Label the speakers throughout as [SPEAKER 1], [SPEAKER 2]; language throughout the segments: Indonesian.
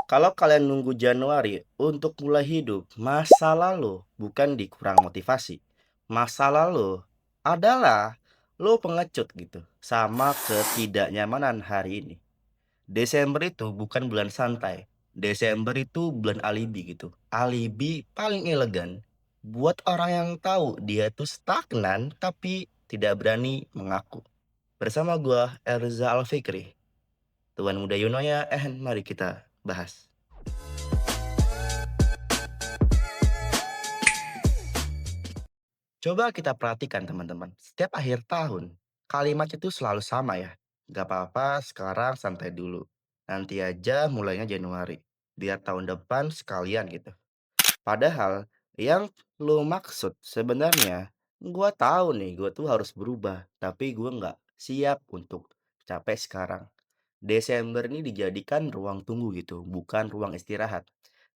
[SPEAKER 1] Kalau kalian nunggu Januari untuk mulai hidup, masa lalu bukan dikurang motivasi. Masa lalu adalah lo pengecut gitu sama ketidaknyamanan hari ini. Desember itu bukan bulan santai. Desember itu bulan alibi gitu. Alibi paling elegan buat orang yang tahu dia itu stagnan tapi tidak berani mengaku. Bersama gua Erza Alfikri, Tuan Muda Yunoya, mari kita bahas. Coba kita perhatikan teman-teman, setiap akhir tahun, kalimat itu selalu sama ya. Gak apa-apa sekarang santai dulu. Nanti aja mulainya Januari. Biar tahun depan sekalian gitu. Padahal yang lo maksud sebenarnya, gua tahu nih, gua tuh harus berubah. Tapi gua nggak siap untuk capek sekarang. Desember ini dijadikan ruang tunggu gitu, bukan ruang istirahat.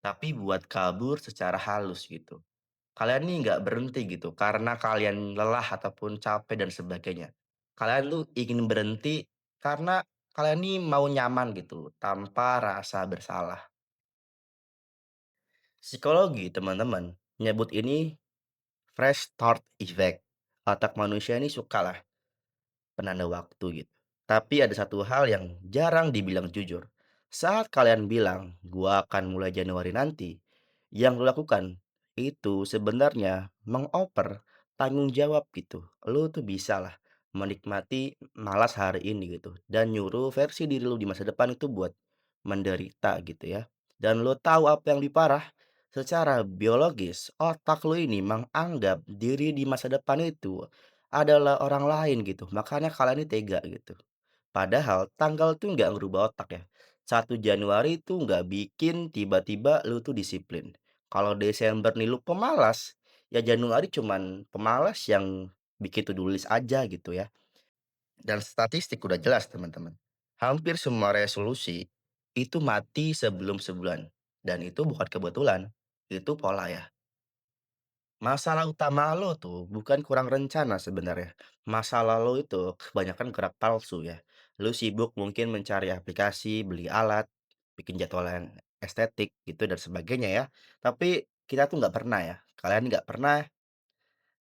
[SPEAKER 1] Tapi buat kabur secara halus gitu. Kalian nih nggak berhenti gitu karena kalian lelah ataupun capek dan sebagainya. Kalian tuh ingin berhenti karena kalian nih mau nyaman gitu tanpa rasa bersalah. Psikologi teman-teman nyebut ini fresh start effect. Otak manusia ini sukalah penanda waktu gitu. Tapi ada satu hal yang jarang dibilang jujur. Saat kalian bilang, gua akan mulai Januari nanti, yang lo lakukan itu sebenarnya mengoper tanggung jawab gitu. Lo tuh bisa lah menikmati malas hari ini gitu. Dan nyuruh versi diri lo di masa depan itu buat menderita gitu ya. Dan lo tahu apa yang lebih parah? Secara biologis, otak lo ini menganggap diri di masa depan itu adalah orang lain gitu, makanya kalian ini tega gitu. Padahal tanggal tuh nggak ngerubah otak ya. 1 Januari tuh nggak bikin tiba-tiba lu tuh disiplin. Kalau Desember nih lu pemalas, ya Januari cuman pemalas yang bikin to-do list aja gitu ya. Dan statistik udah jelas teman-teman. Hampir semua resolusi itu mati sebelum sebulan. Dan itu bukan kebetulan, itu pola ya. Masalah utama lo tuh bukan kurang rencana sebenarnya. Masalah lo itu kebanyakan gerak palsu ya. Lo sibuk mungkin mencari aplikasi, beli alat, bikin jadwalan estetik gitu dan sebagainya ya. Tapi kita tuh nggak pernah ya. Kalian nggak pernah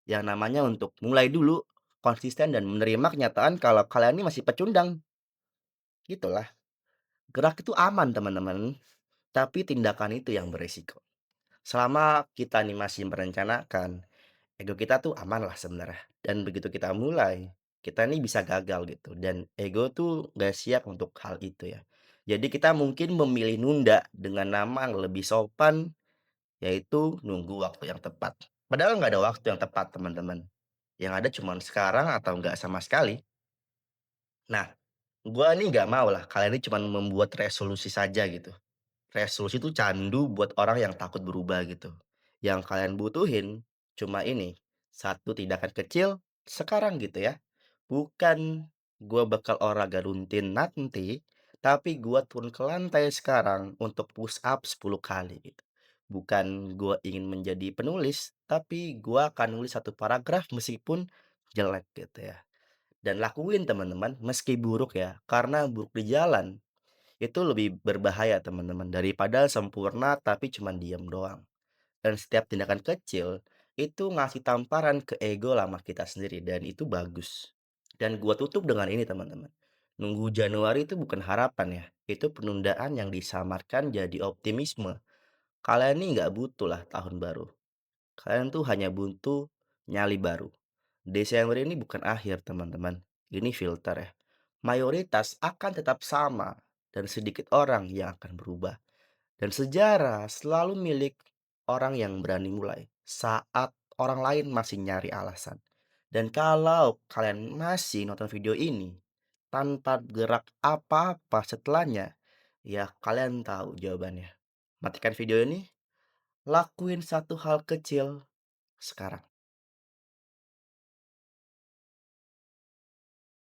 [SPEAKER 1] yang namanya untuk mulai dulu konsisten dan menerima kenyataan kalau kalian ini masih pecundang. Gitulah. Gerak itu aman teman-teman. Tapi tindakan itu yang beresiko. Selama kita nih masih merencanakan, ego kita tuh aman lah sebenarnya, dan begitu kita mulai, kita nih bisa gagal gitu, dan ego tuh nggak siap untuk hal itu ya. Jadi kita mungkin memilih nunda dengan nama yang lebih sopan, yaitu nunggu waktu yang tepat. Padahal nggak ada waktu yang tepat teman-teman, yang ada cuman sekarang atau nggak sama sekali. Nah, gua nih nggak mau lah kalian ini cuman membuat resolusi saja gitu. Resolusi itu candu buat orang yang takut berubah gitu. Yang kalian butuhin cuma ini, satu tindakan kecil sekarang gitu ya. Bukan gua bakal olahraga rutin nanti, tapi gua turun ke lantai sekarang untuk push up 10 kali gitu. Bukan gua ingin menjadi penulis, tapi gua akan nulis satu paragraf meskipun jelek gitu ya. Dan lakuin teman-teman meski buruk ya, karena buruk di jalan itu lebih berbahaya teman-teman daripada sempurna tapi cuman diam doang. Dan setiap tindakan kecil itu ngasih tamparan ke ego lama kita sendiri dan itu bagus. Dan gua tutup dengan ini teman-teman. Nunggu Januari itu bukan harapan ya. Itu penundaan yang disamarkan jadi optimisme. Kalian ini nggak butuh lah tahun baru. Kalian tuh hanya butuh nyali baru. Desember ini bukan akhir teman-teman. Ini filter ya. Mayoritas akan tetap sama dan sedikit orang yang akan berubah. Dan sejarah selalu milik orang yang berani mulai saat orang lain masih nyari alasan. Dan kalau kalian masih nonton video ini tanpa gerak apa-apa setelahnya, ya kalian tahu jawabannya. Matikan video ini, lakuin satu hal kecil sekarang.